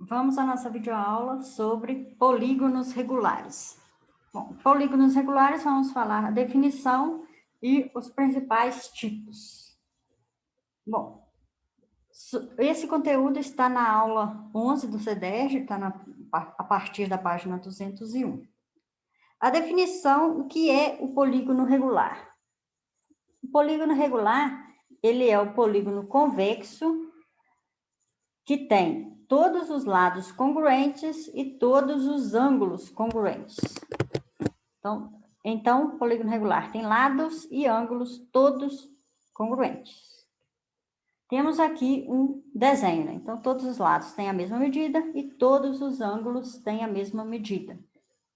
Vamos à nossa videoaula sobre polígonos regulares. Bom, polígonos regulares, vamos falar a definição e os principais tipos. Bom, esse conteúdo está na aula 11 do CEDERJ, está a partir da página 201. A definição, o que é o polígono regular? O polígono regular, ele é o polígono convexo que tem todos os lados congruentes e todos os ângulos congruentes. Então, o polígono regular tem lados e ângulos todos congruentes. Temos aqui um desenho, né? Então, todos os lados têm a mesma medida e todos os ângulos têm a mesma medida.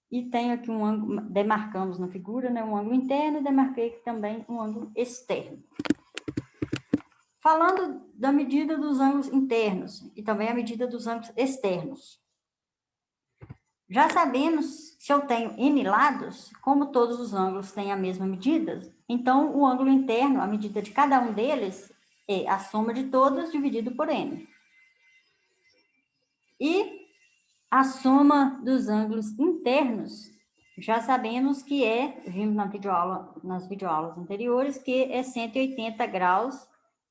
E tem aqui um ângulo, demarcamos na figura, né? Um ângulo interno e demarquei aqui também um ângulo externo. Falando da medida dos ângulos internos e também a medida dos ângulos externos. Já sabemos, se eu tenho n lados, como todos os ângulos têm a mesma medida, então o ângulo interno, a medida de cada um deles, é a soma de todos dividido por n. E a soma dos ângulos internos, já sabemos que vimos nas videoaulas anteriores, que é 180 graus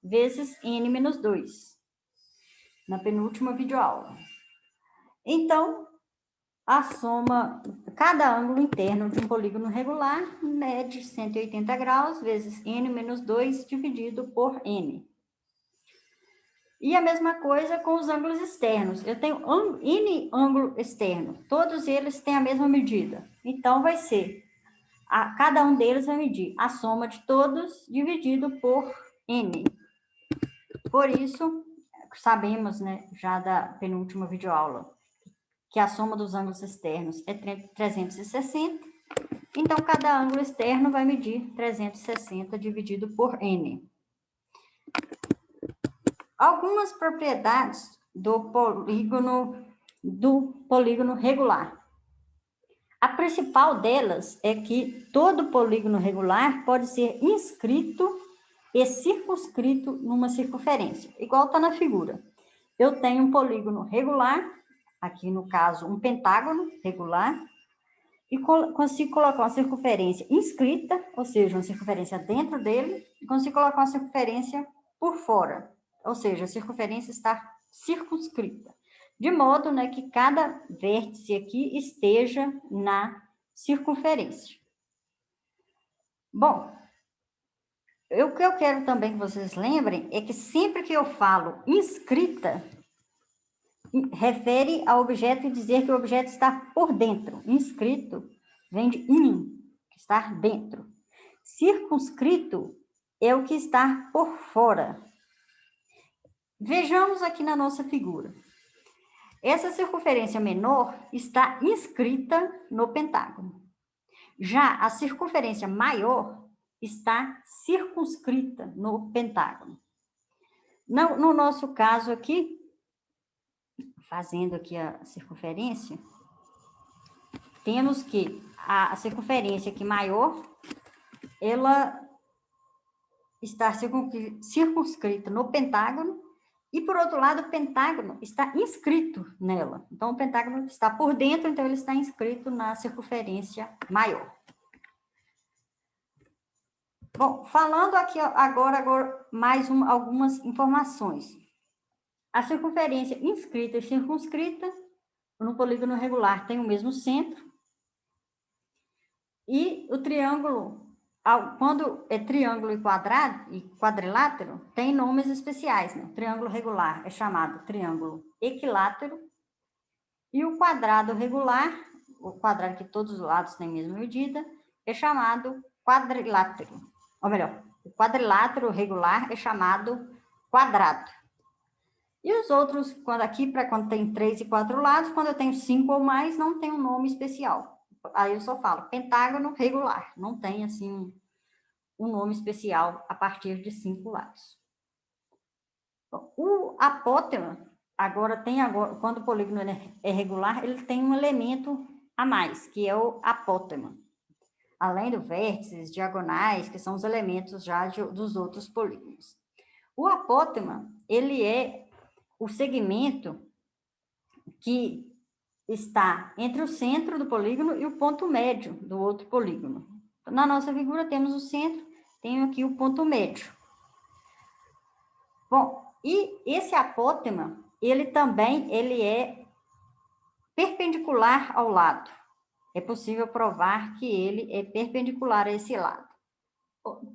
vezes n menos 2, na penúltima videoaula. Então, a soma, cada ângulo interno de um polígono regular mede 180 graus vezes n menos 2 dividido por n. E a mesma coisa com os ângulos externos. Eu tenho n ângulo externo, todos eles têm a mesma medida. Então, vai ser, cada um deles vai medir a soma de todos dividido por n. Por isso, sabemos, né, já da penúltima videoaula, que a soma dos ângulos externos é 360, então cada ângulo externo vai medir 360 dividido por n. Algumas propriedades do polígono regular. A principal delas é que todo polígono regular pode ser inscrito e circunscrito numa circunferência, igual está na figura. Eu tenho um polígono regular, aqui no caso um pentágono regular, e consigo colocar uma circunferência inscrita, ou seja, uma circunferência dentro dele, e consigo colocar uma circunferência por fora, ou seja, a circunferência está circunscrita, de modo, né, que cada vértice aqui esteja na circunferência. Bom, o que eu quero também que vocês lembrem é que sempre que eu falo inscrita, refere ao objeto e dizer que o objeto está por dentro. Inscrito vem de in, estar dentro. Circunscrito é o que está por fora. Vejamos aqui na nossa figura. Essa circunferência menor está inscrita no pentágono. Já a circunferência maior está circunscrita no pentágono. No nosso caso aqui, fazendo aqui a circunferência, temos que a circunferência aqui maior, ela está circunscrita no pentágono, e por outro lado, o pentágono está inscrito nela. Então, o pentágono está por dentro, então ele está inscrito na circunferência maior. Bom, falando aqui agora mais algumas informações. A circunferência inscrita e circunscrita no polígono regular tem o mesmo centro. E o triângulo, quando é triângulo e quadrilátero, tem nomes especiais, né? O triângulo regular é chamado triângulo equilátero. E o quadrado regular, o quadrado que todos os lados têm a mesma medida, é chamado quadrilátero. Ou melhor, o quadrilátero regular é chamado quadrado. E os outros, quando tem 3 e 4 lados, quando eu tenho 5 ou mais, não tem um nome especial. Aí eu só falo pentágono regular, não tem, assim, um nome especial a partir de 5 lados. O apótema, quando o polígono é regular, ele tem um elemento a mais, que é o apótema. Além do vértices, diagonais, que são os elementos já dos outros polígonos. O apótema, ele é o segmento que está entre o centro do polígono e o ponto médio do outro polígono. Na nossa figura temos o centro, tenho aqui o ponto médio. Bom, e esse apótema, ele é perpendicular ao lado. É possível provar que ele é perpendicular a esse lado.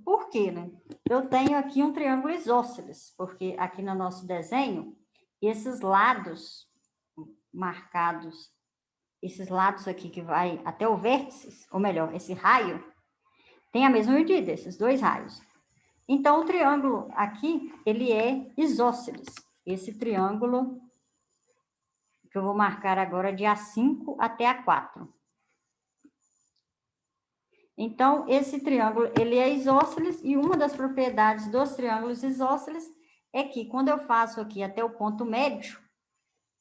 Por quê, né? Eu tenho aqui um triângulo isósceles, porque aqui no nosso desenho, esses lados marcados, esses lados aqui que vai até o vértice, ou melhor, esse raio, tem a mesma medida, esses dois raios. Então, o triângulo aqui, ele é isósceles. Esse triângulo que eu vou marcar agora de A5 até A4. Então, esse triângulo, ele é isósceles, e uma das propriedades dos triângulos isósceles é que, quando eu faço aqui até o ponto médio,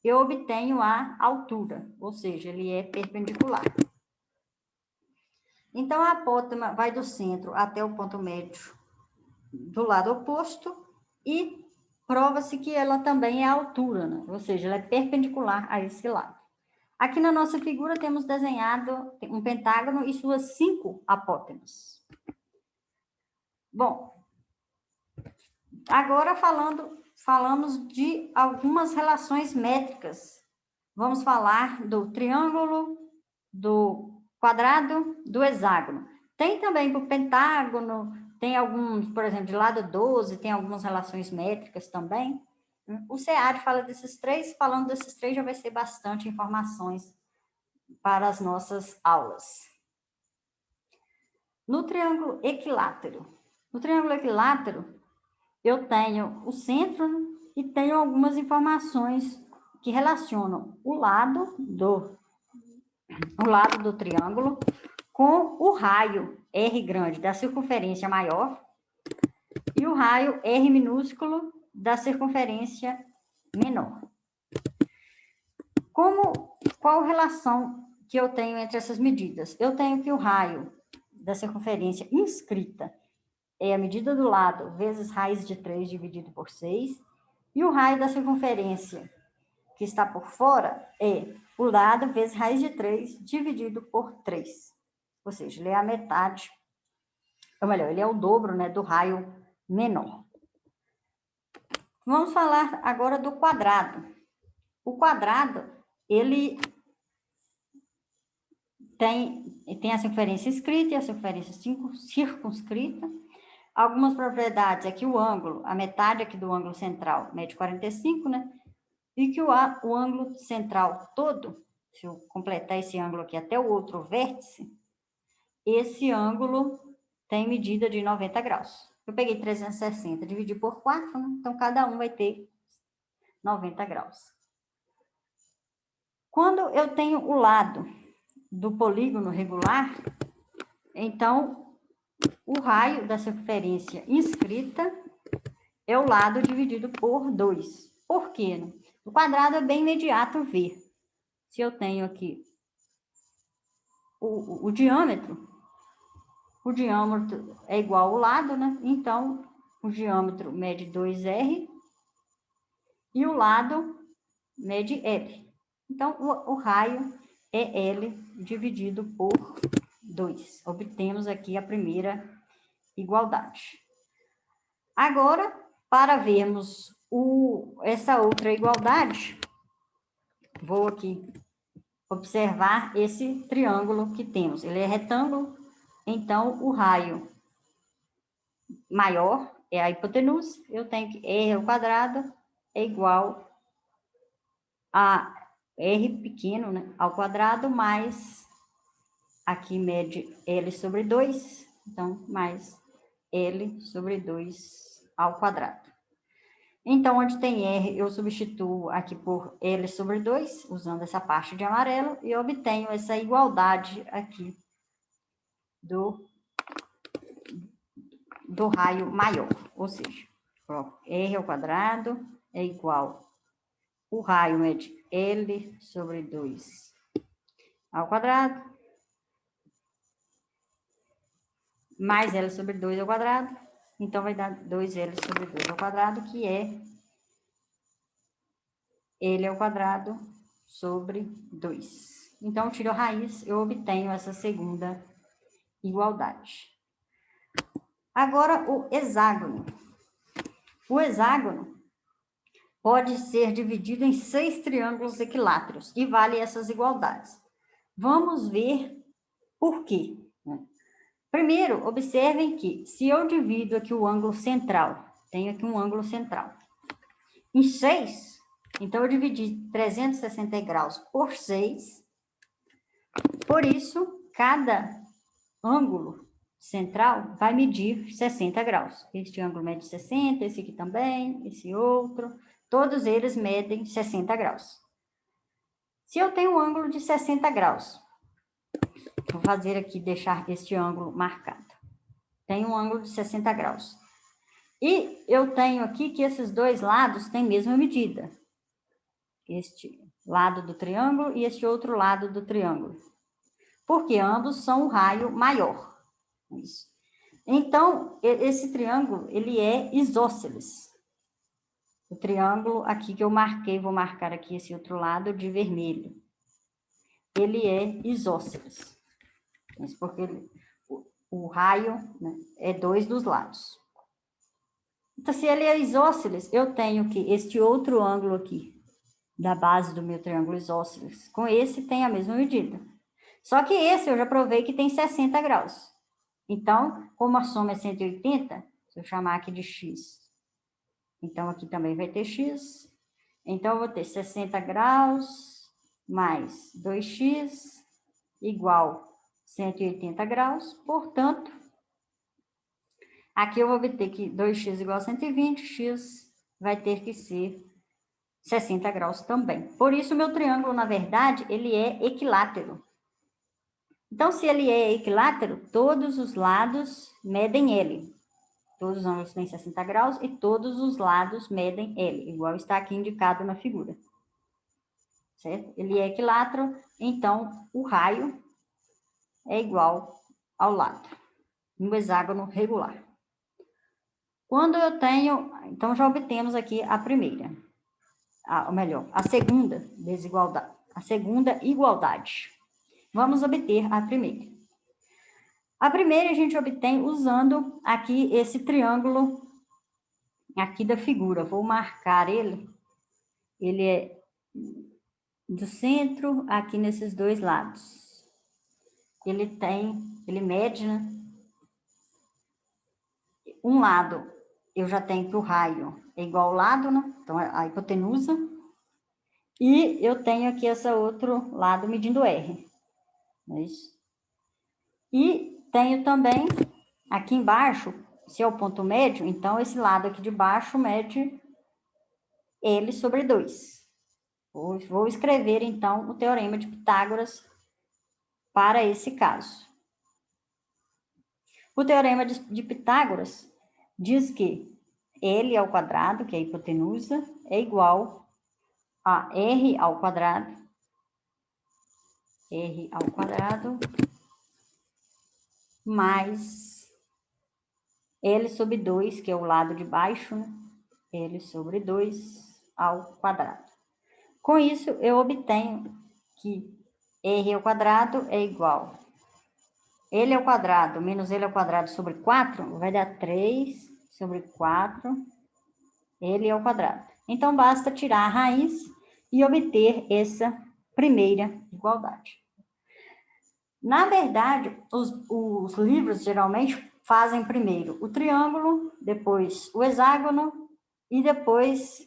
eu obtenho a altura, ou seja, ele é perpendicular. Então, a apótema vai do centro até o ponto médio do lado oposto, e prova-se que ela também é a altura, né? Ou seja, ela é perpendicular a esse lado. Aqui na nossa figura temos desenhado um pentágono e suas 5 apótemas. Bom, agora falamos de algumas relações métricas. Vamos falar do triângulo, do quadrado, do hexágono. Tem também para o pentágono, tem alguns, por exemplo, de lado 12, tem algumas relações métricas também. O SEAD fala desses três, falando desses três já vai ser bastante informações para as nossas aulas. No triângulo equilátero. No triângulo equilátero, eu tenho o centro e tenho algumas informações que relacionam o lado do triângulo com o raio R grande da circunferência maior e o raio R minúsculo da circunferência menor. Qual relação que eu tenho entre essas medidas? Eu tenho que o raio da circunferência inscrita é a medida do lado vezes raiz de 3 dividido por 6, e o raio da circunferência que está por fora é o lado vezes raiz de 3 dividido por 3. Ou seja, ele é a metade, ou melhor, ele é o dobro, né, do raio menor. Vamos falar agora do quadrado. O quadrado, ele tem a circunferência inscrita e a circunferência circunscrita. Algumas propriedades é que o ângulo, a metade aqui do ângulo central, mede 45, né? E que o ângulo central todo, se eu completar esse ângulo aqui até o outro vértice, esse ângulo tem medida de 90 graus. Eu peguei 360, dividi por 4, né? Então cada um vai ter 90 graus. Quando eu tenho o lado do polígono regular, então o raio da circunferência inscrita é o lado dividido por 2. Por quê? O quadrado é bem imediato ver. Se eu tenho aqui o diâmetro é igual ao lado, né? Então, o diâmetro mede 2R e o lado mede L. Então, o raio é L dividido por 2. Obtemos aqui a primeira igualdade. Agora, para vermos essa outra igualdade, vou aqui observar esse triângulo que temos. Ele é retângulo, então o raio maior é a hipotenusa. Eu tenho que R ao quadrado é igual a R pequeno, né, ao quadrado, mais aqui mede L sobre 2, então mais L sobre 2 ao quadrado. Então, onde tem R, eu substituo aqui por L sobre 2, usando essa parte de amarelo, e obtenho essa igualdade aqui do raio maior. Ou seja, R ao quadrado é igual, o raio mede L sobre 2 ao quadrado, mais L sobre 2 ao quadrado, então vai dar 2L sobre 2 ao quadrado, que é L ao quadrado sobre 2. Então, eu tiro a raiz, eu obtenho essa segunda igualdade. Agora, o hexágono. O hexágono pode ser dividido em 6 triângulos equiláteros e vale essas igualdades. Vamos ver por quê. Primeiro, observem que se eu divido aqui o ângulo central, tenho aqui um ângulo central, em 6, então eu dividi 360 graus por 6, por isso, cada ângulo central vai medir 60 graus. Este ângulo mede 60, esse aqui também, esse outro, todos eles medem 60 graus. Se eu tenho um ângulo de 60 graus, vou fazer aqui, deixar este ângulo marcado. Tenho um ângulo de 60 graus. E eu tenho aqui que esses dois lados têm a mesma medida. Este lado do triângulo e este outro lado do triângulo. Porque ambos são o raio maior. Isso. Então, esse triângulo, ele é isósceles. O triângulo aqui que eu marquei, vou marcar aqui esse outro lado de vermelho. Ele é isósceles. Isso porque o raio, né, é 2 dos lados. Então, se ele é isósceles, eu tenho que este outro ângulo aqui, da base do meu triângulo isósceles, com esse tem a mesma medida. Só que esse eu já provei que tem 60 graus. Então, como a soma é 180, se eu chamar aqui de x, então aqui também vai ter x. Então, eu vou ter 60 graus mais 2x igual 180 graus. Portanto, aqui eu vou obter que 2x igual a 120, x vai ter que ser 60 graus também. Por isso, o meu triângulo, na verdade, ele é equilátero. Então, se ele é equilátero, todos os lados medem L. Todos os ângulos têm 60 graus e todos os lados medem L, igual está aqui indicado na figura. Certo? Ele é equilátero, então o raio é igual ao lado, no hexágono regular. Quando eu tenho, então já obtemos aqui a primeira, ou melhor, a segunda desigualdade, a segunda igualdade. Vamos obter a primeira. A primeira a gente obtém usando aqui esse triângulo aqui da figura. Vou marcar ele. Ele é do centro aqui nesses dois lados. Ele mede, né? Um lado eu já tenho que o raio é igual ao lado, né? Então a hipotenusa. E eu tenho aqui esse outro lado medindo R. É isso. E tenho também aqui embaixo, se é o ponto médio, então esse lado aqui de baixo mede L sobre 2. Vou escrever, então, o teorema de Pitágoras para esse caso. O teorema de Pitágoras diz que L ao quadrado, que é a hipotenusa, é igual a R ao quadrado mais L sobre 2, que é o lado de baixo, né? L sobre 2 ao quadrado. Com isso, eu obtenho que R ao quadrado é igual a L ao quadrado menos L ao quadrado sobre 4, vai dar 3 sobre 4, L ao quadrado. Então, basta tirar a raiz e obter essa primeira igualdade. Na verdade, os livros geralmente fazem primeiro o triângulo, depois o hexágono e depois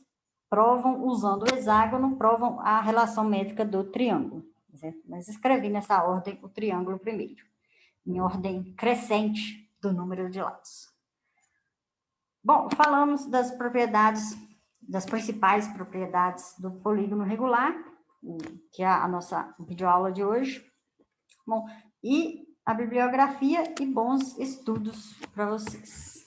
provam, usando o hexágono, provam a relação métrica do triângulo. Certo? Mas escrevi nessa ordem o triângulo primeiro, em ordem crescente do número de lados. Bom, falamos das propriedades, das principais propriedades do polígono regular, que é a nossa videoaula de hoje. Bom, e a bibliografia e bons estudos para vocês.